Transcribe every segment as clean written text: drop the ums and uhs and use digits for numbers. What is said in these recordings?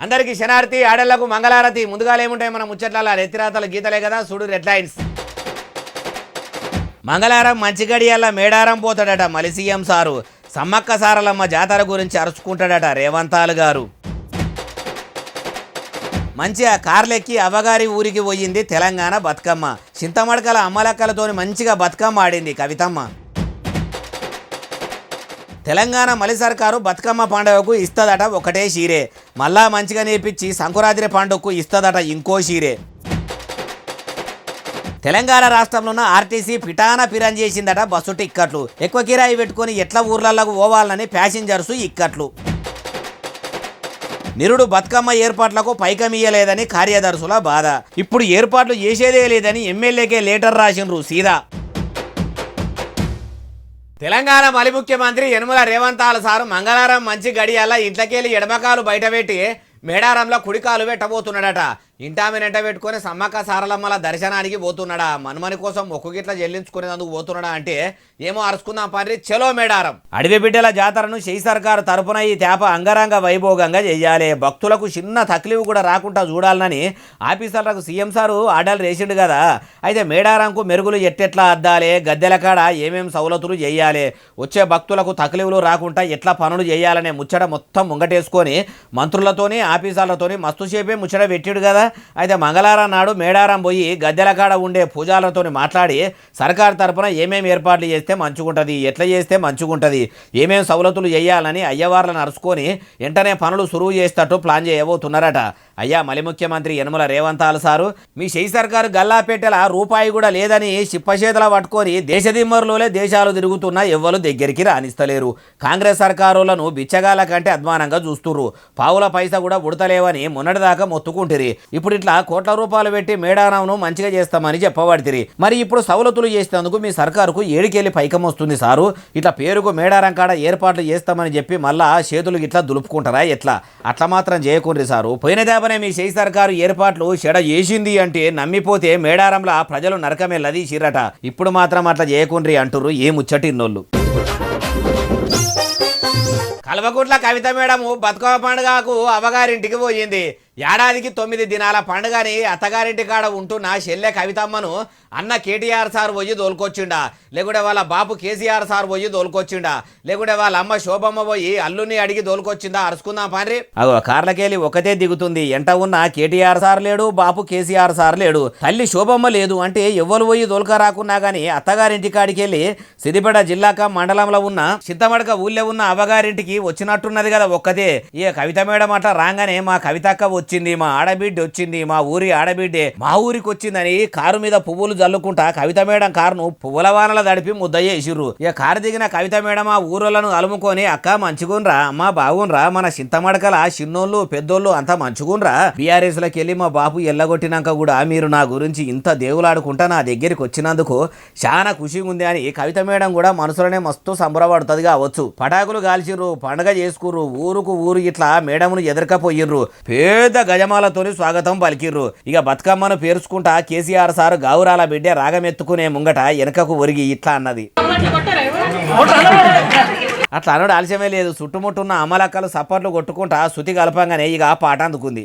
అందరికి శనార్తి ఆడళ్లకు మంగళారతి. ముందుగా ఏముంటాయి మన ముచ్చట్ల రెత్తిరాతల గీతలే కదా, చూడు రెడ్ లైన్స్. మంగళవారం మంచి గడియల్లా మేడారం పోతాడట మలి సీఎం సారు. సమ్మక్క సారలమ్మ జాతర గురించి అరుచుకుంటాడట రేవంతాలు గారు. మంచిగా కార్లెక్కి అవ్వగారి ఊరికి పోయింది తెలంగాణ బతుకమ్మ. చింతమడకల అమ్మలక్కలతోని మంచిగా బతుకమ్మ ఆడింది కవితమ్మ. తెలంగాణ మలి సర్కారు బతుకమ్మ పండుగకు ఇస్తుందట ఒకటే షీరే. మళ్ళా మంచిగా నేర్పించి సంకురాత్రి పండుగకు ఇస్తుందట ఇంకో షీరే. తెలంగాణ రాష్ట్రంలో ఉన్న ఆర్టీసీ పిటాన పిరన్ చేసిందట బస్సు టిక్కట్లు. ఎక్కువ కిరాయి పెట్టుకొని ఎట్లా ఊర్లలోకి పోవాలని ప్యాసింజర్స్ ఇక్కట్లు. నిరుడు బతుకమ్మ ఏర్పాట్లకు పైకమియ్యలేదని కార్యదర్శుల బాధ. ఇప్పుడు ఏర్పాట్లు చేసేదే లేదని ఎమ్మెల్యేకే లెటర్ రాసిండ్రు సీదా. తెలంగాణ మలి ముఖ్యమంత్రి యనుమల రేవంతాల సారు మంగళవారం మంచి గడియాల ఇంట్లోకెళ్ళి ఎడమకాలు బయటపెట్టి మేడారంలో కుడికాలు పెట్టబోతున్నాడట. ఇంటామిని ఎంట పెట్టుకుని సమ్మక్క సారలమ్మల దర్శనానికి పోతున్నాడా, మన్మని కోసం మొక్కు గిట్ల చెల్లించుకునేందుకు పోతున్నాడా అంటే ఏమో అరుచుకుందాం పర్రి చలో మేడారం. అడవి బిడ్డల జాతరను షెయి సర్కారు తరపున ఈ తేప అంగరంగ వైభోగంగా చెయ్యాలి. భక్తులకు చిన్న తక్లీఫ్ కూడా రాకుండా చూడాలని ఆఫీసర్లకు సీఎం సారు ఆర్డర్లు వేసిండు కదా. అయితే మేడారంకు మెరుగులు ఎట్టెట్లా అద్దాలి, గద్దెల కాడ ఏమేం సౌలతులు చేయాలి, వచ్చే భక్తులకు తక్లీఫ్లు రాకుండా ఎట్లా పనులు చేయాలనే ముచ్చట మొత్తం ముంగటేసుకొని మంత్రులతోని ఆఫీసర్లతోని మస్తు సేపే ముచ్చట పెట్టిడు కదా. అయితే మంగళవారం నాడు మేడారం పోయి గద్దెల కాడ ఉండే పూజాలతో మాట్లాడి సర్కారు తరపున ఏమేమి ఏర్పాట్లు చేస్తే మంచుకుంటుంది, ఎట్లా చేస్తే మంచుకుంటుంది, ఏమేమి సౌలతులు చేయాలని అయ్యవార్లను అరుచుకొని వెంటనే పనులు సురువు చేసేటట్టు ప్లాన్ చేయబోతున్నారట. అయ్యా మలి ముఖ్యమంత్రి యనుమల రేవంతాలు సారు, మీ షెయి సర్కారు గల్లాపేటల రూపాయి కూడా లేదని చిప్పచేతల పట్టుకొని దేశదిమ్మరులోనే దేశాలు తిరుగుతున్నా ఎవ్వరు దగ్గరికి రానిస్తలేరు. కాంగ్రెస్ సర్కారులను బిచ్చగాల కంటే అధ్వానంగా చూస్తుర్రు. పావుల పైసా కూడా ఉడతలేవని మొన్నటిదాకా మొత్తుకుంటిరి. ఇప్పుడు ఇట్లా కోట్ల రూపాయలు పెట్టి మేడారంను మంచిగా చేస్తామని చెప్పబడితిరి. మరి ఇప్పుడు సౌలతులు చేసేందుకు మీ సర్కారుకు ఏడికెళ్ళి పైకం వస్తుంది సారు. ఇట్లా పేరుకు మేడారం కాడ ఏర్పాట్లు చేస్తామని చెప్పి మళ్ళా చేతులు ఇట్లా దులుపుకుంటారా ఎట్లా? అట్లా మాత్రం చేయకుండ్రి సారు. పోయిన దేపనే మీ షెయి సర్కారు ఏర్పాట్లు చెడ చేసింది అంటే నమ్మిపోతే మేడారంలో ప్రజలు నరకమెల్లది చిరట. ఇప్పుడు మాత్రం అట్లా చేయకుండ్రి అంటుర్రు ఏ ముచ్చటిన్నోళ్ళు. కల్వకుంట్ల కవిత మేడము బతుకమ్మ పండుగకు అవ్వగారింటికి పోయింది. ఏడాదికి 9 దినాల పండుగని అత్తగారింటి కాడ ఉంటున్న చెల్లె కవితమ్మను అన్న కేటీఆర్ సార్ పోయి దోలుకొచ్చిండా, లేకుంటే వాళ్ళ బాపు కేసీఆర్ సార్ పోయి దోలుకొచ్చిండా, లేకుంటే వాళ్ళ అమ్మ శోభమ్మ పోయి అల్లుని అడిగి దోలుకొచ్చిందా? అరుచుకుందాం పండ్రి. అగో కార్లకెళ్ళి ఒకటే దిగుతుంది. ఎంట ఉన్న కేటీఆర్ సార్ లేడు, బాపు కేసీఆర్ సార్ లేడు, తల్లి శోభమ్మ లేదు. అంటే ఎవ్వరు పోయి దోలుక రాకున్నా గానీ అత్తగారింటి కాడికి వెళ్ళి సిద్దిపేట జిల్లాక మండలంలో ఉన్న చింతమడక ఊళ్ళో ఉన్న అవ్వగారింటికి వచ్చినట్టున్నది కదా ఒక్కతే. ఇక కవిత మేడం అట్లా రాగానే మా కవితక్క వచ్చింది, మా ఆడబిడ్డ వచ్చింది, మా ఊరి ఆడబిడ్డే మా ఊరికి వచ్చిందని కారు మీద పువ్వులు జల్లుకుంటా కవిత మేడం కారును పువ్వుల వానల దడిపి ముద్ద చేసిర్రు. ఇక కారు దిగిన కవిత మేడం ఆ ఊరోళ్లను అలుముకొని అక్క మంచుగున్రా, అమ్మ బాగున్రా, మన చింతమడకల చిన్నోళ్ళు పెద్దోళ్ళు అంతా మంచుగున్రా, బీఆర్ఎస్ లకి వెళ్ళి మా బాపు ఎల్లగొట్టినాక కూడా మీరు నా గురించి ఇంత దేవులాడుకుంటా నా దగ్గరికి వచ్చినందుకు చాలా ఖుషిగా ఉంది అని కవిత మేడం కూడా మనసులోనే మస్తు సంబరపడుతుంది కావచ్చు. పటాకులు కాల్చిర్రు, పండుగ చేసుకుర్రు, ఊరుకు ఊరు ఇట్లా మేడమును ఎదురకపోయిర్రు, పెద్ద గజమాలతోని స్వాగతం పలికిర్రు. ఇక బతుకమ్మను పేర్చుకుంటా కేసీఆర్ సార్ గౌరాల బిడ్డ రాగమెత్తుకునే ముంగట వెనకకు ఒరిగి ఇట్లా అన్నది. అట్లా అనడు ఆలస్యమే లేదు. చుట్టుముట్టున్న అమలక్కలు సప్పట్లు కొట్టుకుంటా శృతి కలపంగానే ఇక పాట అందుకుంది.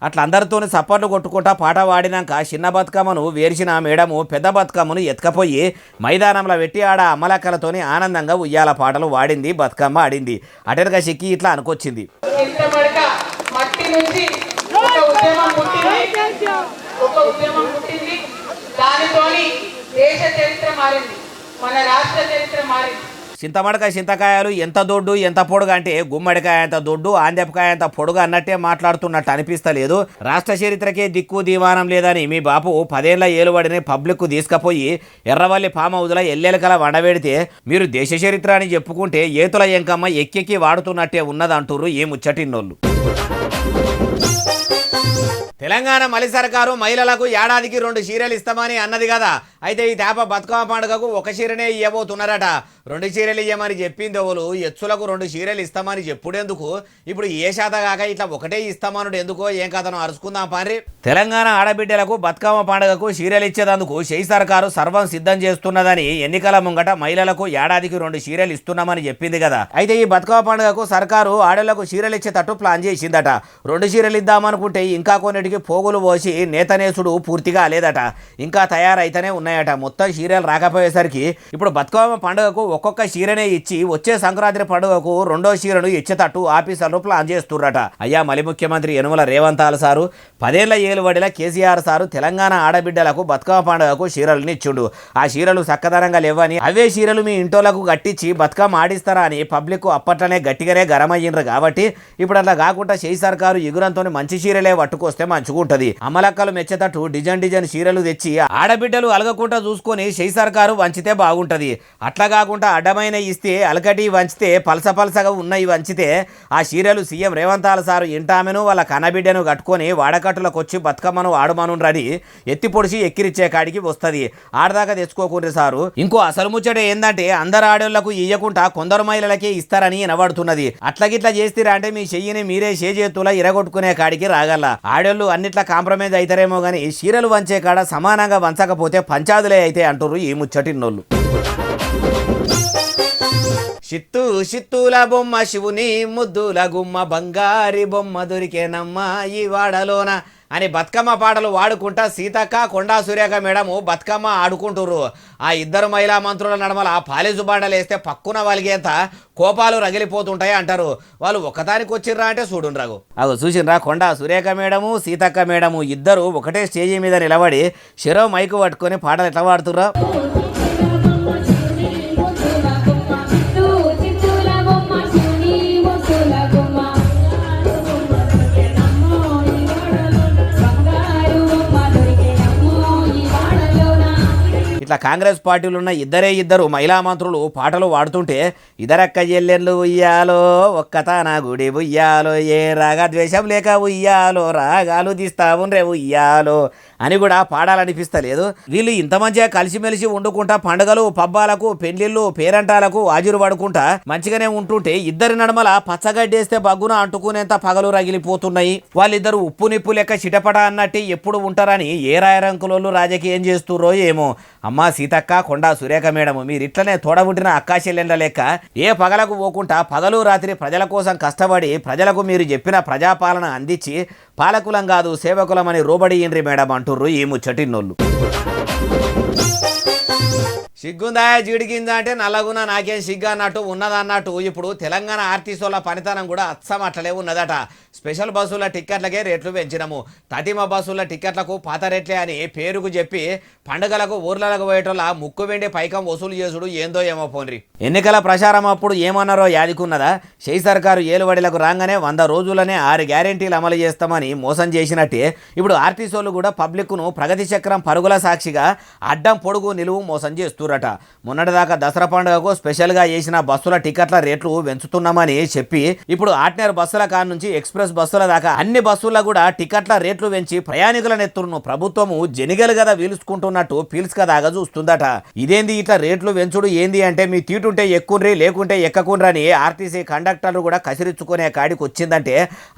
అట్లా అందరితోని సప్పట్లు కొట్టుకుంటా పాట పాడినాక చిన్న బతుకమ్మను వేర్చిన మేడము పెద్ద బతుకమ్మను ఎత్తుకపోయి మైదానంలో పెట్టి ఆడ అమలక్కలతోని ఆనందంగా ఉయ్యాల పాటలు వాడింది, బతుకమ్మ ఆడింది. అటెనక సిక్కి ఇట్లా అనుకొచ్చింది. చింతమడక చింతకాయలు ఎంత దొడ్డు ఎంత పొడుగు అంటే గుమ్మడికాయ అంత దొడ్డు ఆందెపకాయ అంత పొడుగు అన్నట్టే మాట్లాడుతున్నట్టు అనిపిస్తలేదు. రాష్ట్ర చరిత్రకే దిక్కు దీవానం లేదని మీ బాపు 10 ఏళ్ల ఏలుబడిని పబ్లిక్ తీసుకుపోయి ఎర్రవల్లి ఫామ్ హౌజ్లో ఎల్లెలకల వండబెడితే మీరు దేశ చరిత్ర అని చెప్పుకుంటే ఏతుల ఎంకమ్మ ఎక్కెక్కి వాడుతున్నట్టే ఉన్నదంటుర్రు ఏ ముచ్చటిన్నోళ్ళు. తెలంగాణ మలి సర్కారు మహిళలకు ఏడాదికి 2 చీరలు ఇస్తామని అన్నది కదా. అయితే ఈ తేప బతుకమ్మ పండుగకు ఒక చీరనే ఇవ్వబోతున్నారట. 2 చీరలు ఇవ్వమని చెప్పింది ఎవరు? ఎచ్చులకు 2 చీరలు ఇస్తామని చెప్పుడెందుకు? ఇప్పుడు ఏ శాత కాక ఇట్లా ఒకటే ఇస్తామనుడు ఎందుకో ఏం కథను అరుచుకుందాం పారి. తెలంగాణ ఆడబిడ్డలకు బతుకమ్మ పండుగకు చీరలు ఇచ్చేందుకు షెయి సర్కారు సర్వం సిద్ధం చేస్తున్నదని ఎన్నికల ముంగట మహిళలకు ఏడాదికి 2 చీరలు ఇస్తున్నామని చెప్పింది కదా. అయితే ఈ బతుకమ్మ పండుగకు సర్కారు ఆడళ్లకు చీరలు ఇచ్చేటట్టు ప్లాన్ చేసిందట. 2 చీరలు ఇద్దామనుకుంటే ఇంకా కొన్నిటికి పోగులు పోసి నేతనేసుడు పూర్తిగా లేదట. ఇంకా తయారైతేనే ఉన్నాయట. మొత్తం చీరలు రాకపోయేసరికి ఇప్పుడు బతుకమ్మ పండుగకు ఒక్కొక్క చీరనే ఇచ్చి వచ్చే సంక్రాంతి పండుగకు 2వ చీరను ఇచ్చేటట్టు ఆఫీసర్లు ప్లాన్ చేస్తుర్రట. అయ్యా మలి ముఖ్యమంత్రి యనుమల రేవంత్ సారు 10 ఏళ్ల ఏలుబడిల కేసీఆర్ సారు తెలంగాణ ఆడబిడ్డలకు బతుకమ్మ పండుగకు చీరలను ఇచ్చుండు. ఆ చీరలు చక్కదనంగా లేవని అవే చీరలు మీ ఇంటోలకు కట్టించి బతుకమ్మ ఆడిస్తారా అని పబ్లిక్ అప్పట్లనే గట్టిగానే గరమయ్యిండ్రు. కాబట్టి ఇప్పుడు అట్లా కాకుండా షెయి సర్కారు ఎగురంతో మంచి చీరలే పట్టుకొస్తే మంచుకుంటది. అమలక్కలు మెచ్చేటట్టు డిజైన్ చీరలు తెచ్చి ఆడబిడ్డలు అలగకుండా చూసుకొని షెయి సర్కారు వంచితే బాగుంటది. అట్లా కాకుండా అడ్డమైన ఇస్తే అలకటి వంచితే పలసపలసగా ఉన్నవి వంచితే ఆ చీరలు సీఎం రేవంత్ సారు ఇంటామెను వాళ్ళ కన్నబిడ్డను కట్టుకొని వాడకట్టులకు వచ్చి బతుకమ్మను ఆడమను రని ఎత్తి పొడిచి ఎక్కిరిచ్చే కాడికి వస్తుంది. ఆడదాకా తెచ్చుకోకుండ్రి సారు. ఇంకో అసలు ముచ్చట ఏందంటే అందరు ఆడోళ్లకు ఇయ్యకుండా కొందరు మహిళలకే ఇస్తారని వినబడుతున్నది. అట్లగిట్లా చేస్తారా అంటే మీ చెయ్యిని మీరే చేతులా ఇరగొట్టుకునే కాడికి రాగల. ఆడోళ్ళు అన్నిట్లా కాంప్రమైజ్ అవుతారేమో గానీ చీరలు వంచే కాడ సమానంగా వంచకపోతే పంచాదులే అయితే అంటుర్రు ఈ ముచ్చటిన్నోళ్ళు. చిత్తూల బొమ్మ శివుని ముద్దుల గుమ్మ బంగారి బొమ్మ దొరికేనమ్మ ఈ వాడలోన అని బతుకమ్మ పాటలు వాడుకుంటా సీతక్క కొండా సురేఖ మేడము బతుకమ్మ ఆడుకుంటుర్రు. ఆ ఇద్దరు మహిళా మంత్రుల నడమల పాలిసు బండలు వేస్తే పక్కున వాళ్ళకేంత కోపాలు రగిలిపోతుంటాయి అంటారు. వాళ్ళు ఒకదానికి వచ్చిర్రా అంటే చూడుండ్రాగు. అవి చూసిండ్రా కొండా సురేఖ మేడము సీతక్క మేడము ఇద్దరు ఒకటే స్టేజీ మీద నిలబడి శిరో మైకు పట్టుకొని పాటలు ఎట్లా పాడుతుర్రా. ఇట్లా కాంగ్రెస్ పార్టీలు ఉన్న ఇద్దరు మహిళా మంత్రులు పాటలు పాడుతుంటే ఇదరక్క ఎల్లెళ్ళు ఉయ్యాలో ఒక్కతాన గుడి ఉయ్యాలో ఏ రాగా ద్వేషం లేక ఉయ్యాలో రాగాలు తీస్తావు రే ఉయ్యాలో అని కూడా పాడాలనిపిస్తలేదు. వీళ్ళు ఇంత మంచిగా కలిసిమెలిసి వండుకుంటా పండుగలు పబ్బాలకు పెళ్లిళ్ళు పేరంటాలకు హాజరు పడుకుంటా మంచిగానే ఉంటుంటే ఇద్దరి నడమల పచ్చగడ్డేస్తే బగ్గున అంటుకునేంత పగలు రగిలిపోతున్నాయి. వాళ్ళిద్దరు ఉప్పు నిప్పు లెక్క చిటపట అన్నట్టు ఎప్పుడు ఉంటారని ఏ రాయరంకులోళ్ళు రాజకీయం చేస్తుర్రో ఏమో. అమ్మా సీతక్క కొండా సురేఖ మేడము మీరు ఇట్లనే తోడబుట్టిన అక్కాశెల్లెండ్ల లెక్క ఏ పగలకు పోకుండా పగలు రాత్రి ప్రజల కోసం కష్టపడి ప్రజలకు మీరు చెప్పిన ప్రజాపాలన అందించి పాలకులం కాదు సేవకులమని రోబడి ఇండ్రి మేడం అంటుర్రు ఈ ముచ్చటిన్నోళ్ళు. సిగ్గుందా జీడికిందా అంటే నల్లగున నాకేం సిగ్గు అన్నట్టు ఉన్నదన్నట్టు ఇప్పుడు తెలంగాణ ఆర్టీసీల పనితనం కూడా అచ్చం అట్లనే ఉన్నదట. స్పెషల్ బస్సుల టిక్కెట్లకే రేట్లు పెంచినము. తతిమ బస్సుల టిక్కెట్లకు పాత రేట్లే అని పేరుకు చెప్పి పండుగలకు ఊర్లకు పోయేటోళ్ళ ముక్కు వెండి పైకం వసూలు చేసుడు ఏందో ఏమో పోన్రి. ఎన్నికల ప్రచారం అప్పుడు ఏమన్నారో యాదికున్నదా? షెయి సర్కారు ఏలుబడిలకు రాగానే 100 రోజులనే 6 గ్యారెంటీలు అమలు చేస్తామని మోసం చేసినట్టే ఇప్పుడు ఆర్టీసీలు కూడా పబ్లిక్ను ప్రగతి చక్రం పరుగుల సాక్షిగా అడ్డం పొడుగు నిలువు మోసం చేస్తున్నారు. మొన్నటిదాకా దసరా పండుగకు స్పెషల్ గా చేసిన బస్సుల టికెట్ల రేట్లు పెంచుతున్నామని చెప్పి ఇప్పుడు ఆర్డినరీ బస్సుల కాడ నుంచి ఎక్స్ప్రెస్ బస్సుల దాకా అన్ని బస్సుల్లో కూడా టికెట్ల రేట్లు పెంచి ప్రయాణికుల నెత్తురును ప్రభుత్వము జనిగలు కదా వీలుసుకుంటున్నట్టు పీల్స్ కదాగా చూస్తుందట. ఇదేంది ఇట్లా రేట్లు పెంచుడు ఏంది అంటే మీ తీటుంటే ఎక్కుండ్రి లేకుంటే ఎక్కకుండ్రని ఆర్టీసీ కండక్టర్లు కూడా కసిరించుకునే కాడికి వచ్చిందంటే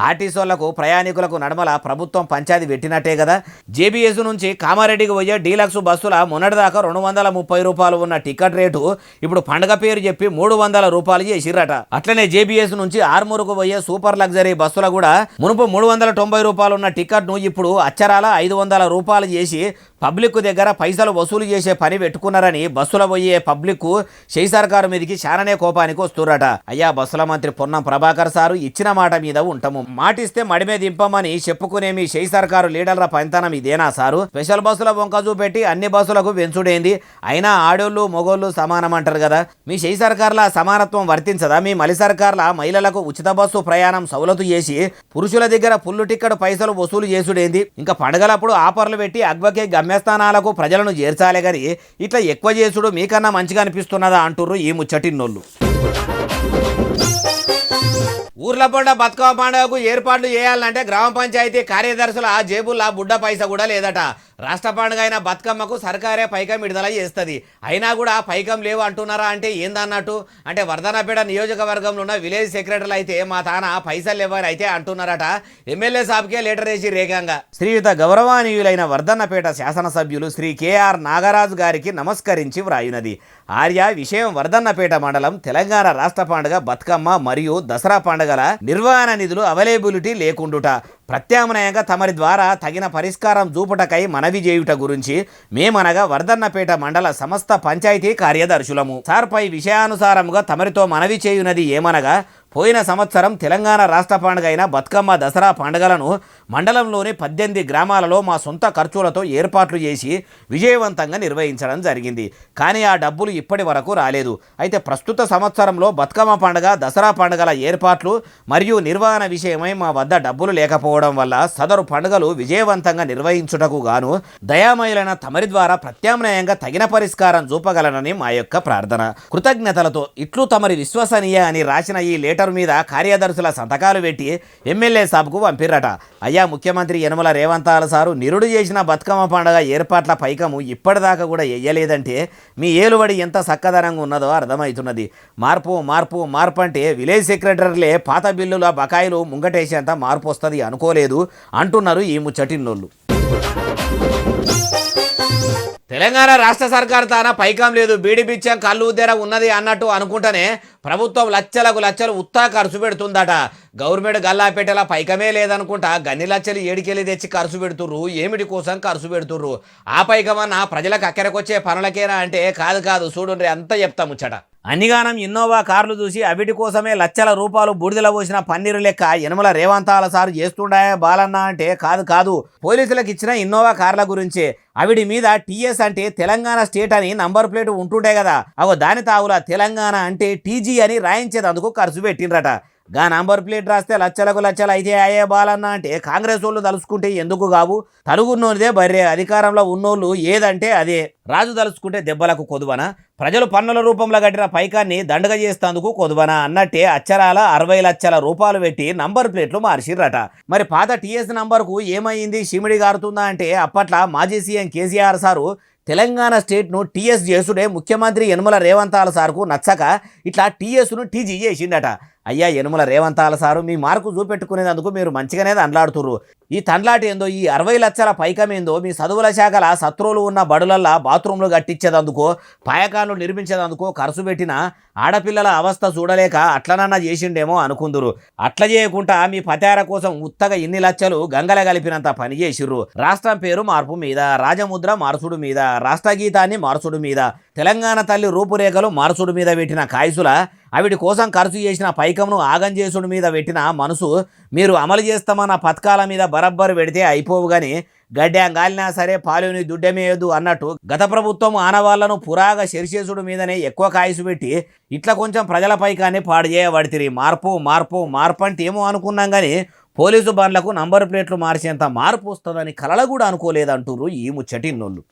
ఆర్టీసీలకు ప్రయాణికులకు నడమల ప్రభుత్వం పంచాది పెట్టినట్టే కదా. జేబీఎస్ నుంచి కామారెడ్డికి పోయే డీలక్స్ బస్సుల మొన్నటిదాకా 230 రూపాయలు ఉన్న టికెట్ రేటు ఇప్పుడు పండుగ పేరు చెప్పి 300 రూపాయలు చేసిరట. అట్లనే జేబీఎస్ నుంచి ఆర్మూరుకు పోయే సూపర్ లగ్జరీ బస్సుల కూడా మునుపు 390 రూపాయలు ఉన్న టికెట్ ను ఇప్పుడు అచ్చరాల 500 రూపాయలు చేసి పబ్లిక్ దగ్గర పైసలు వసూలు చేసే పని పెట్టుకున్నారని బస్సుల పోయే పబ్లిక్ షెయి సర్కారు మీదకి చాలానే కోపానికి వస్తురట. అయ్యా బస్సుల మంత్రి పొన్నం ప్రభాకర్ సారు ఇచ్చిన మాట మీద ఉంటాము, మాటిస్తే మడిమే దింపమని చెప్పుకునే మీ షెయి సర్కారు లీడర్ల పనితనం ఇదేనా సారు? స్పెషల్ బస్సుల వంక చూపెట్టి అన్ని బస్సులకు పెంచుడేంది? అయినా ఆడోళ్ళు మొగోళ్ళు సమానం అంటారు కదా. మీ షెయి సర్కార్ల సమానత్వం వర్తించదా? మీ మలి సర్కార్ల మహిళలకు ఉచిత బస్సు ప్రయాణం సౌలతు చేసి పురుషుల దగ్గర ఫుల్లు టికెట్ పైసలు వసూలు చేసుడేంది? ఇంకా పండుగలప్పుడు ఆఫర్లు పెట్టి అగ్వకే గమ్యస్థానాలకు ప్రజలను చేర్చాలే గాని ఇట్లా ఎక్కువ చేసుడు మీకన్నా మంచిగా అనిపిస్తున్నదా అంటుర్రు ఈ ముచ్చటిన్నోళ్ళు. ఊర్ల పండ బతుకమ్మ పండుగకు ఏర్పాట్లు చేయాలంటే గ్రామ పంచాయతీ కార్యదర్శుల జేబుల్లా బుడ్డ పైస కూడా లేదట. రాష్ట్ర పండుగ అయిన బతుకమ్మకు సర్కారే పైకం విడుదల చేస్తుంది. అయినా కూడా పైకం లేవు అంటున్నారా అంటే ఏందన్నట్టు. అంటే వర్ధనపేట నియోజకవర్గంలో ఉన్న విలేజ్ సెక్రటరీలు అయితే మా తాన పైసలు లేవని అయితే అంటున్నారట. ఎమ్మెల్యే సాబ్కే లెటర్ వేసి రేగంగా శ్రీయుత గౌరవనీయులైన వర్ధన్నపేట శాసనసభ్యులు శ్రీ కేఆర్ నాగరాజు గారికి నమస్కరించి వ్రాయునది. ఆర్య విషయం వర్ధన్నపేట మండలం తెలంగాణ రాష్ట్ర పండుగ బతుకమ్మ మరియు దసరా పండుగల నిర్వహణ నిధులు అవైలబిలిటీ లేకుండుట, ప్రత్యామ్నాయంగా తమరి ద్వారా తగిన పరిష్కారం చూపుటకై మనవి చేయుట గురించి మేమనగా వర్ధన్నపేట మండల సమస్త పంచాయతీ కార్యదర్శులము సార్ పై విషయానుసారముగా తమరితో మనవి చేయునది ఏమనగా పోయిన సంవత్సరం తెలంగాణ రాష్ట్ర పండుగ అయిన బతుకమ్మ దసరా పండుగలను మండలంలోని 18 గ్రామాలలో మా సొంత ఖర్చులతో ఏర్పాట్లు చేసి విజయవంతంగా నిర్వహించడం జరిగింది. కానీ ఆ డబ్బులు ఇప్పటి వరకు రాలేదు. అయితే ప్రస్తుత సంవత్సరంలో బతుకమ్మ పండుగ దసరా పండుగల ఏర్పాట్లు మరియు నిర్వహణ విషయమై మా వద్ద డబ్బులు లేకపోవడం వల్ల సదరు పండుగలు విజయవంతంగా నిర్వహించుటకు గాను దయామయులైన తమరి ద్వారా ప్రత్యామ్నాయంగా తగిన పరిష్కారం చూపగలనని మా యొక్క ప్రార్థన. కృతజ్ఞతలతో ఇట్లు తమరి విశ్వసనీయ అని రాసిన ఈ లెటర్ మీద కార్యదర్శుల సంతకాలు పెట్టి ఎమ్మెల్యే సాబ్కు పంపిరట. అయ్యా ముఖ్యమంత్రి యనమల రేవంత్ సారు నిరుడు చేసిన బతుకమ్మ పండుగ ఏర్పాట్ల పైకము ఇప్పటిదాకా కూడా వెయ్యలేదంటే మీ ఏలుబడి ఎంత సక్కదనంగా ఉన్నదో అర్థమవుతున్నది. మార్పు మార్పు మార్పు అంటే విలేజ్ సెక్రటరీలే పాత బిల్లుల బకాయిలు ముంగటేసేంత మార్పు వస్తుంది అనుకోలేదు అంటున్నారు ఈ ముచ్చటిన్నోళ్ళు. తెలంగాణ రాష్ట్ర సర్కార్ తాన పైకం లేదు, బీడి బిచ్చం కళ్ళు ఉద్దెర ఉన్నది అన్నట్టు అనుకుంటేనే ప్రభుత్వం లక్షలకు లక్షలు ఉత్తా ఖర్చు పెడుతుందట. గవర్నమెంట్ గల్లాపేటలా పైకమే లేదనుకుంటా గన్ని లక్షలు ఏడికెళ్ళి తెచ్చి ఖర్చు పెడుతుర్రు. ఏమిటి కోసం ఖర్చు పెడుతుర్రు? ఆ పైకమన్నా ప్రజలకు అక్కడికొచ్చే పనులకేనా అంటే కాదు కాదు, చూడండి అంతా చెప్తా ముచ్చట. అన్నిగానం ఇన్నోవా కార్లు చూసి అవిటి కోసమే లక్షల రూపాయలు బూడిదల పోసిన పన్నీరు లెక్క యనమల రేవంత్ సారు చేస్తుండాయా బాలన్న అంటే కాదు కాదు, పోలీసులకు ఇచ్చిన ఇన్నోవా కార్ల గురించే. అవిడి మీద టీఎస్ అంటే తెలంగాణ స్టేట్ అని నంబర్ ప్లేట్ ఉంటుండే కదా, అవో దాని తావులా తెలంగాణ అంటే టీజీ అని రాయించేందుకు ఖర్చు పెట్టిండ్రట. గా నంబర్ ప్లేట్ రాస్తే లక్షలకు లక్షలు అయితే అయ్యే బాలన్న అంటే కాంగ్రెస్ వాళ్ళు తలుసుకుంటే ఎందుకు కావు? తలుగున్నోనిదే బర్రే, అధికారంలో ఉన్నోళ్ళు ఏదంటే అదే. రాజు తలుసుకుంటే దెబ్బలకు కొదువనా? ప్రజలు పన్నుల రూపంలో కట్టిన పైకాన్ని దండగ చేస్తేందుకు కొదువనా అన్నట్టే అచ్చరాల 60 లక్షల రూపాయలు పెట్టి నంబర్ ప్లేట్లు మార్చిర్రట. మరి పాత టీఎస్ నంబర్కు ఏమైంది షిమిడి గారుతుందా అంటే అప్పట్లో మాజీ సీఎం కేసీఆర్ సారు తెలంగాణ స్టేట్ను టీఎస్ చేసుడే ముఖ్యమంత్రి యనమల రేవంత్ సార్కు నచ్చక ఇట్లా టీఎస్ను టీజీ చేసిండట. అయ్యా యనమల రేవంత్ సారు మీ మార్కు చూపెట్టుకునేందుకు మీరు మంచిగానే తండ్లాడుతుర్రు. ఈ తండ్లాటి ఏందో, ఈ 60 లక్షల పైకమేందో మీ చదువుల శాఖల శత్రువులు ఉన్న బడులల్లా బాత్రూంలు కట్టించేదందుకో పాయకాన్లు నిర్మించేదందుకో ఖర్చు పెట్టిన ఆడపిల్లల అవస్థ చూడలేక అట్లనన్నా చేసిండేమో అనుకుందురు. అట్లా చేయకుండా మీ పతార కోసం ఉత్తగా ఇన్ని లక్షలు గంగల కలిపినంత పని చేసిర్రు. రాష్ట్రం పేరు మార్పు మీద, రాజముద్ర మార్చుడు మీద, రాష్ట్ర గీతాన్ని మార్చుడు మీద, తెలంగాణ తల్లి రూపురేఖలు మార్చుడు మీద పెట్టిన కాయసుల అవిటి కోసం ఖర్చు చేసిన పైకంను ఆగం చేసుడు మీద పెట్టిన మనసు మీరు అమలు చేస్తామన్న పథకాల మీద బరబ్బరు పెడితే అయిపోవు కానీ గడ్డ గాలినా సరే పాలుని దుడ్డమేయద్దు అన్నట్టు గత ప్రభుత్వం ఆనవాళ్లను పురాగా శరిశేసుడు మీదనే ఎక్కువ కాయసు పెట్టి ఇట్లా కొంచెం ప్రజల పైకాన్ని పాడు చేయబడితిరి. మార్పు మార్పు మార్పు అంటే ఏమో అనుకున్నాం కానీ పోలీసు బండ్లకు నంబర్ ప్లేట్లు మార్చేంత మార్పు వస్తుందని కలలు కూడా అనుకోలేదంటుర్రు ఈ ముచ్చటిన్నోళ్ళు.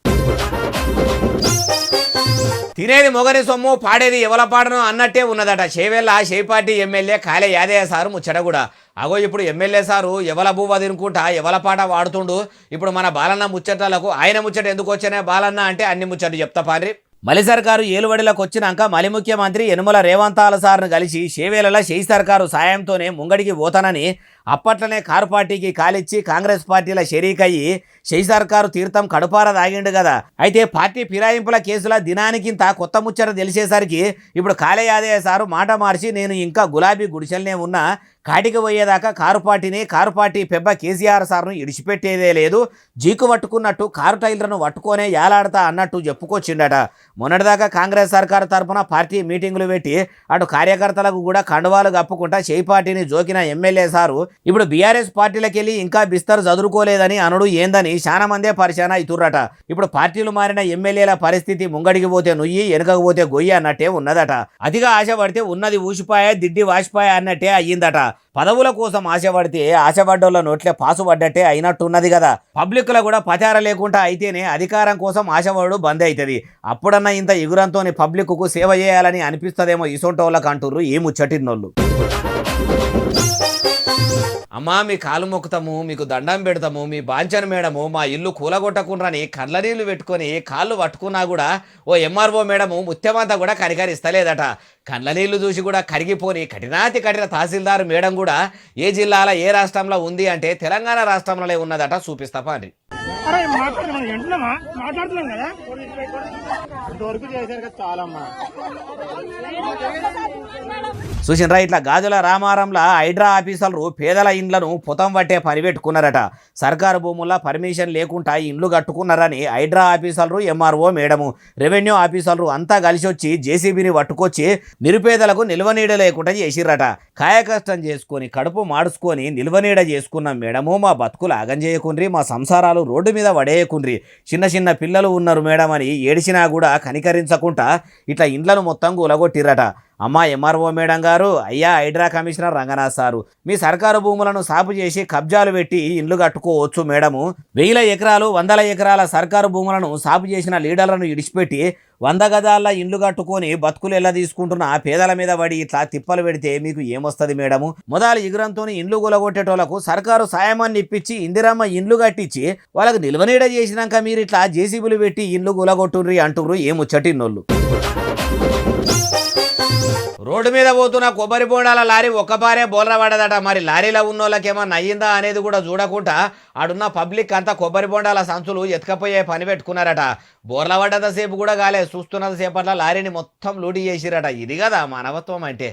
తినేది మొగని సొమ్ము పాడేది ఎవల పాడను అన్నట్టే ఉన్నదట. చేవెళ్ళ చేపాటి ఎమ్మెల్యే కాలే యాదయ్య సారు ముచ్చట కూడా. అగో ఇప్పుడు ఎమ్మెల్యే సారు ఎవల బువ్వ తినుకుంటా ఎవల పాట వాడుతుండు. ఇప్పుడు మన బాలన్న ముచ్చట్లకు ఆయన ముచ్చట ఎందుకు వచ్చానే బాలన్న అంటే అన్ని ముచ్చట్లు చెప్తా పారి. మలి సర్కారు ఏలుబడిలోకి వచ్చినాక మలి ముఖ్యమంత్రి యనమల రేవంత్ సార్ను కలిసి చేవేళ్లలో చేయి సర్కారు సాయంతోనే ముంగడికి పోతానని అప్పట్లనే కారు పార్టీకి కాలిచ్చి కాంగ్రెస్ పార్టీల షరీకయ్యి చేయి సర్కారు తీర్థం కడుపార దాగిండు కదా. అయితే పార్టీ ఫిరాయింపుల కేసుల దినానికింత కొత్త ముచ్చట తెలిసేసరికి ఇప్పుడు కాలే యాదయ్య సారు మాట మార్చి నేను ఇంకా గులాబీ గుడిసెల్నే ఉన్నా, కాటికి పోయేదాకా కారు పార్టీ పెబ్బ కేసీఆర్ సార్ను ఇడిచిపెట్టేదే లేదు, జీకు పట్టుకున్నట్టు కారు టైర్లను పట్టుకొనే యాలాడతా అన్నట్టు చెప్పుకొచ్చిండట. మొన్నటిదాకా కాంగ్రెస్ సర్కారు తరఫున పార్టీ మీటింగులు పెట్టి అటు కార్యకర్తలకు కూడా కండువాలు కప్పుకుంటా చేయి పార్టీని జోకిన ఎమ్మెల్యే సారు ఇప్పుడు బీఆర్ఎస్ పార్టీలకెళ్ళి ఇంకా బిస్తర్ చదువుకోలేదని అనుడు ఏందని చాలా మందే పరిశాన అవుతుర్రట. ఇప్పుడు పార్టీలు మారిన ఎమ్మెల్యేల పరిస్థితి ముంగడికి పోతే నుయ్యి వెనకకు పోతే గొయ్యి అన్నట్టే ఉన్నదట. అతిగా ఆశపడితే ఉన్నది ఊసిపాయ దిడ్డి వాసిపాయ అన్నట్టే అయ్యిందట. పదవుల కోసం ఆశపడితే ఆశపడ్డోళ్ళ నోట్లే పాసు పడ్డట్టే అయినట్టున్నది కదా. పబ్లిక్ లో కూడా పచార లేకుండా అయితేనే అధికారం కోసం ఆశపడు బంద్ అవుతుంది. అప్పుడన్నా ఇంత ఎగురంతోని పబ్లిక్ కు సేవ చేయాలని అనిపిస్తుందేమో ఇసొంటోళ్ళకి అంటుర్రు ఈ ముచ్చటిన్నోళ్ళు. అమ్మా మీ కాలు మొక్కుతాము, మీకు దండం పెడతాము, మీ బాంచను మేడము మా ఇల్లు కూలగొట్టకుండ్రని కళ్ళ నీళ్లు పెట్టుకొని కాళ్ళు పట్టుకున్నా కూడా ఓ ఎంఆర్ఓ మేడము ముత్యమంతా కూడా కనికరిస్తలేదట. కళ్ళ నీళ్లు చూసి కూడా కరిగిపోని కఠినాతి కఠిన తహసీల్దార్ మేడం కూడా ఏ జిల్లాలో ఏ రాష్ట్రంలో ఉంది అంటే తెలంగాణ రాష్ట్రంలోనే ఉన్నదట. చూపిస్తా పాండి. చూసినరా ఇట్లా గాజుల రామారంలో హైడ్రా ఆఫీసర్లు పేదల ఇండ్లను పుతం పట్టే పని పెట్టుకున్నారట. సర్కారు భూముల్లో పర్మిషన్ లేకుండా ఇండ్లు కట్టుకున్నారని హైడ్రా ఆఫీసర్లు, ఎంఆర్ఓ మేడము, రెవెన్యూ ఆఫీసర్లు అంతా కలిసి వచ్చి జేసీబీని పట్టుకొచ్చి నిరుపేదలకు నిల్వనీడ లేకుండా చేసిర్రట. కాయకష్టం చేసుకొని కడుపు మాడుచుకొని నిల్వనీడ చేసుకున్న మేడము మా బతుకులు ఆగం చేయకుండ్రి, మా సంసారాలు రోడ్డు మీద పడేయకుండ్రి, చిన్న చిన్న పిల్లలు ఉన్నారు మేడం అని ఏడిచినా కూడా కనికరించకుండా ఇట్లా ఇండ్లను మొత్తం కూలగొట్టిర్రట. అమ్మా ఎంఆర్ఓ మేడం గారు, అయ్యా హైడ్రా కమిషనర్ రంగనాథ్ సారు, మీ సర్కారు భూములను సాపు చేసి కబ్జాలు పెట్టి ఇండ్లు కట్టుకోవచ్చు మేడము. 1000 ఎకరాలు 100 ఎకరాల సర్కారు భూములను సాపు చేసిన లీడర్లను ఇడిచిపెట్టి 100 గజాల ఇండ్లు కట్టుకొని బతుకులు ఎలా తీసుకుంటున్న పేదల మీద పడి ఇట్లా తిప్పలు పెడితే మీకు ఏమొస్తుంది మేడము? మొదలు ఎగురంతో ఇండ్లు కూలగొట్టేటోళ్లకు సర్కారు సాయమాన్ని ఇప్పించి ఇందిరమ్మ ఇండ్లు కట్టించి వాళ్ళకు నిల్వనీడ చేసినాక మీరు ఇట్లా జేసీబీలు పెట్టి ఇండ్లు కూలగొట్టుర్రి అంటుర్రు ఏముచ్చటిన్నోళ్ళు. రోడ్డు మీద పోతున్న కొబ్బరి బోండాల లారీ ఒక్కపారే బోల్ర పడదట. మరి లారీలో ఉన్న వాళ్ళకేమన్నా అయ్యిందా అనేది కూడా చూడకుండా ఆడున్న పబ్లిక్ అంతా కొబ్బరి బోండాల సంచులు ఎత్తుకపోయే పని పెట్టుకున్నారట. బోర్ల పడ్డద సేపు కూడా కాలే, చూస్తున్నంత సేపట్ల లారీని మొత్తం లూటీ చేసిరట. ఇది కదా మానవత్వం అంటే.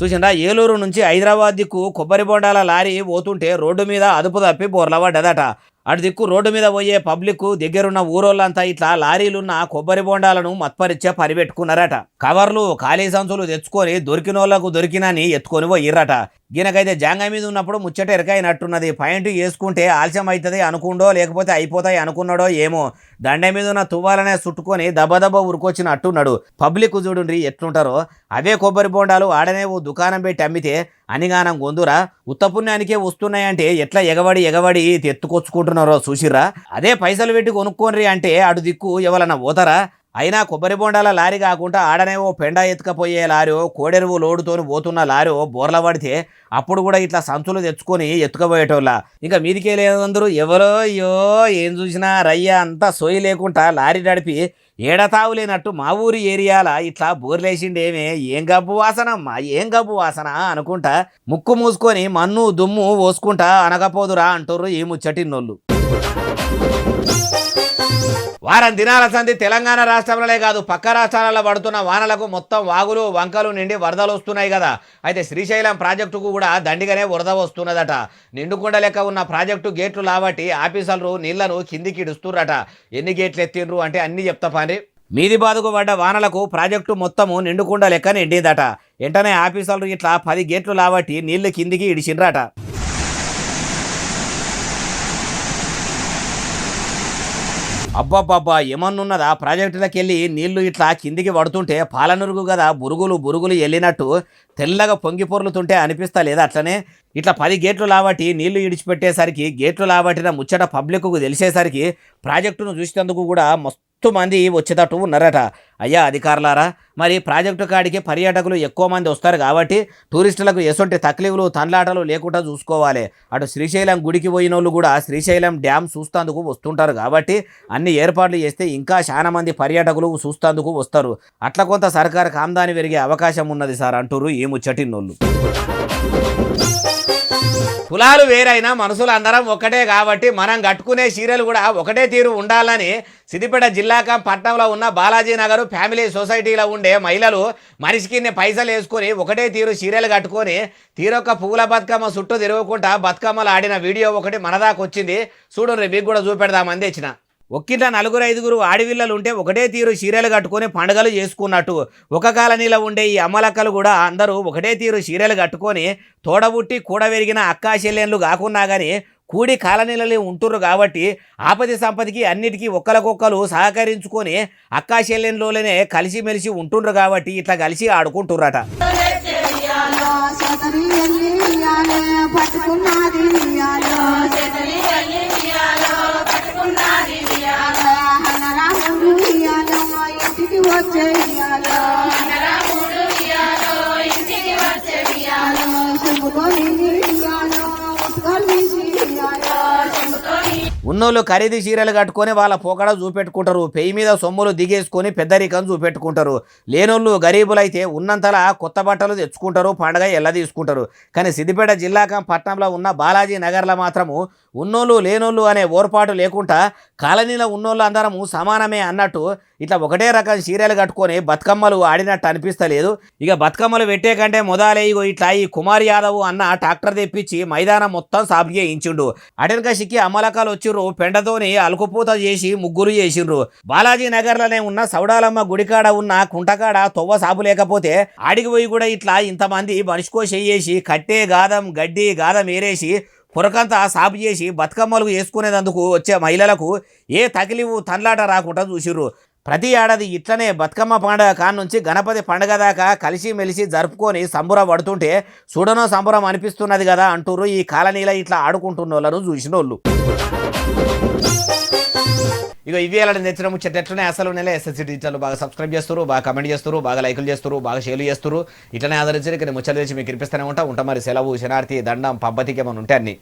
చూసిందా ఏలూరు నుంచి హైదరాబాద్ దిక్కు కొబ్బరి బోండాల లారీ పోతుంటే రోడ్డు మీద అదుపు తప్పి బోర్ల పడ్డదట. అటు దిక్కు రోడ్డు మీద పోయే పబ్లిక్ దగ్గరున్న ఊరోళ్ళంతా ఇట్లా లారీలున్న కొబ్బరి బోండాలను మత్పరిచ్చే పని పెట్టుకున్నారట. కవర్లు ఖాళీ సంచులు తెచ్చుకొని దొరికినోళ్లకు దొరికినని ఎత్తుకొని పోయిర్రట. ఈయనకైతే జాంగ మీద ఉన్నప్పుడు ముచ్చట ఎరకాయినట్టున్నది. పాయింట్ వేసుకుంటే ఆలస్యం అవుతుంది అనుకుండో లేకపోతే అయిపోతాయి అనుకున్నాడో ఏమో, దండ మీద ఉన్న తువ్వాలనే చుట్టుకొని దబదబ ఉరుకొచ్చిన అట్టున్నాడు. పబ్లిక్ చూడుండ్రి ఎట్లుంటారో. అవే కొబ్బరి బోండాలు ఆడనే ఓ దుకాణం పెట్టి అమ్మితే అనిగానం గొందురా, ఉత్తపుణ్యానికే వస్తున్నాయంటే ఎట్లా ఎగబడి ఎత్తుకొచ్చుకుంటున్నారో చూసిర్రా. అదే పైసలు పెట్టి కొనుక్కోనరి అంటే అటు దిక్కు ఎవరన్నా పోతారా? అయినా కొబ్బరి బోండాల లారీ కాకుండా ఆడనే ఓ పెండ ఎత్తుకపోయే లారో కోడెరువు లోడుతోని పోతున్న లారో బోర్ల పడితే అప్పుడు కూడా ఇట్లా సంచులు తెచ్చుకొని ఎత్తుకపోయేటోళ్ళ. ఇంకా మీదికే లేదందరూ ఎవరో అయ్యో ఏం చూసినా రయ్య అంతా సోయి లేకుండా లారీ నడిపి ఏడతావు లేనట్టు మా ఊరి ఏరియాల ఇట్లా బోర్లేసిండేమే, ఏం గబ్బు వాసనమ్మా ఏం గబ్బు వాసన అనుకుంటా ముక్కు మూసుకొని మన్ను దుమ్ము పోసుకుంటా అనకపోదురా అంటుర్రు ఈ ముచ్చటిన్నోళ్ళు. వారం దినాల సంధి తెలంగాణ రాష్ట్రంలోనే కాదు పక్క రాష్ట్రాలలో పడుతున్న వానలకు మొత్తం వాగులు వంకలు నిండి వరదలు వస్తున్నాయి కదా. అయితే శ్రీశైలం ప్రాజెక్టుకు కూడా దండిగానే వరద వస్తున్నదట. నిండుకుండ లెక్క ఉన్న ప్రాజెక్టు గేట్లు లాబట్టి ఆఫీసర్లు నీళ్లను కిందికి ఇడుస్తుర్రట. ఎన్ని గేట్లు ఎత్తిండ్రు అంటే అన్ని చెప్తా పాండి. మీది బాదుకు పడ్డ వానలకు ప్రాజెక్టు మొత్తము నిండుకుండ లెక్క నిండిందట. వెంటనే ఆఫీసర్లు ఇట్లా 10 గేట్లు లాబట్టి నీళ్లు కిందికి ఇడిచిండ్రట. అబ్బాబ్బాబ్బా ఏమన్నున్నదా, ప్రాజెక్టులకు వెళ్ళి నీళ్లు ఇట్లా కిందికి పడుతుంటే పాలనురుగు కదా బురుగులు వెళ్ళినట్టు తెల్లగా పొంగి పొర్లుతుంటే అనిపిస్తా లేదా? అట్లనే ఇట్లా 10 గేట్లు లాబట్టి నీళ్లు ఇడిచిపెట్టేసరికి గేట్లు లాబట్టిన ముచ్చట పబ్లిక్కు తెలిసేసరికి ప్రాజెక్టును చూసేందుకు కూడా మస్తు మంది వచ్చేటట్టు ఉన్నారట. అయ్యా అధికారులారా, మరి ప్రాజెక్టు కాడికి పర్యాటకులు ఎక్కువ మంది వస్తారు కాబట్టి టూరిస్టులకు ఎసొంటి తక్లీఫ్లు తండ్లాటలు లేకుండా చూసుకోవాలి. అటు శ్రీశైలం గుడికి పోయిన వాళ్ళు కూడా శ్రీశైలం డ్యామ్ చూస్తేందుకు వస్తుంటారు కాబట్టి అన్ని ఏర్పాట్లు చేస్తే ఇంకా చాలా మంది పర్యాటకులు చూస్తేందుకు వస్తారు. అట్లా కొంత సర్కారు కామ్దాని పెరిగే అవకాశం ఉన్నది సార్ అంటుర్రు ఈ ముచ్చటిన్నోళ్ళు. కులాలు వేరైనా మనసులు అందరం ఒకటే కాబట్టి మనం కట్టుకునే చీరలు కూడా ఒకటే తీరు ఉండాలని సిద్దిపేట జిల్లా పట్టణంలో ఉన్న బాలాజీ నగర్ ఫ్యామిలీ సొసైటీలో ఉండే మహిళలు మనిషికి పైసలు వేసుకొని ఒకటే తీరు చీరలు కట్టుకొని తీరొక్క పువ్వుల బతుకమ్మ చుట్టూ తిరుగుకుంటా బతుకమ్మలు ఆడిన వీడియో ఒకటి మన దాకా వచ్చింది. చూడండి మీకు కూడా చూపెడదామని తెచ్చిన. ఒక్కింట నలుగురు ఐదుగురు ఆడవిల్లలు ఉంటే ఒకటే తీరు చీరలు కట్టుకొని పండుగలు చేసుకున్నట్టు ఒక కాలనీలో ఉండే ఈ అమ్మలక్కలు కూడా అందరూ ఒకటే తీరు చీరలు కట్టుకొని తోడబుట్టి కూడవెరిగిన అక్కా చెల్లెళ్ళు కాకున్నా కానీ కూడి కాలనీలలో ఉంటుర్రు కాబట్టి ఆపది సంపదికి అన్నిటికీ ఒక్కరికొక్కరు సహకరించుకొని అక్కా చెల్లెళ్ళలోనే కలిసిమెలిసి ఉంటుండ్రు కాబట్టి ఇట్లా కలిసి ఆడుకుంటుర్రట. ఉన్నోళ్ళు ఖరీదు చీరలు కట్టుకొని వాళ్ళ పోకడ చూపెట్టుకుంటారు, పెయి మీద సొమ్ములు దిగేసుకొని పెద్దరికం చూపెట్టుకుంటారు. లేనోళ్ళు గరీబులైతే ఉన్నంతలా కొత్త బట్టలు తెచ్చుకుంటారు, పండగ ఎల్ల తీసుకుంటారు. కానీ సిద్దిపేట జిల్లా పట్టణంలో ఉన్న బాలాజీ నగర్లో మాత్రము ఉన్నోళ్ళు లేనోళ్ళు అనే ఓర్పాటు లేకుండా కాలనీలో ఉన్నోళ్ళు అందరము సమానమే అన్నట్టు ఇట్లా ఒకటే రకం చీరలు కట్టుకొని బతుకమ్మలు ఆడినట్టు అనిపిస్తలేదు. ఇక బతుకమ్మలు పెట్టే కంటే మొదలే ఇట్లా ఈ కుమార్ యాదవ్ అన్న ట్రాక్టర్ తెప్పించి మైదానం మొత్తం సాపు చేయించిండు. అటెనక సిక్కి అమ్మలకాలు వచ్చిర్రు, పెండతోని అలుకుపూత చేసి ముగ్గురు చేసిండ్రు. బాలాజీ నగర్లోనే ఉన్న సౌడాలమ్మ గుడికాడ ఉన్న కుంటకాడ తొవ్వ సాపు లేకపోతే ఆడికి పోయి కూడా ఇట్లా ఇంతమంది మనిషికో చెయ్యేసి కట్టే గాదం గడ్డి గాదం ఏరేసి పొరకంతా సాపు చేసి బతుకమ్మలు వేసుకునేందుకు వచ్చే మహిళలకు ఏ తగిలివు తన్లాట రాకుండా చూసిర్రు. ప్రతి ఏడాది ఇట్లనే బతుకమ్మ పండుగ కానుంచి గణపతి పండుగ దాకా కలిసిమెలిసి జరుపుకొని సంబురం పడుతుంటే చూడనో సంబురం అనిపిస్తున్నది కదా అంటూరు ఈ కాలనీలో ఇట్లా ఆడుకుంటున్న వాళ్ళను చూసిన వాళ్ళు. ఇక ఇవి ఎలా తెచ్చిన ముచ్చట్లనే అసలు నెల ఎస్ఎస్సీ టీచర్లు బాగా సబ్స్క్రైబ్ చేస్తారు, బాగా కమెంట్ చేస్తారు, బాగా లైకులు చేస్తారు, బాగా షేర్లు చేస్తారు. ఇట్లనే ఆదరించారు. ఇక్కడ ముచ్చట్లు తెచ్చి మీకు ఇనిపిస్తూనే ఉంటా. మరి సెలవు శనార్థి దండం పబ్బతికి ఏమైనా ఉంటే అన్ని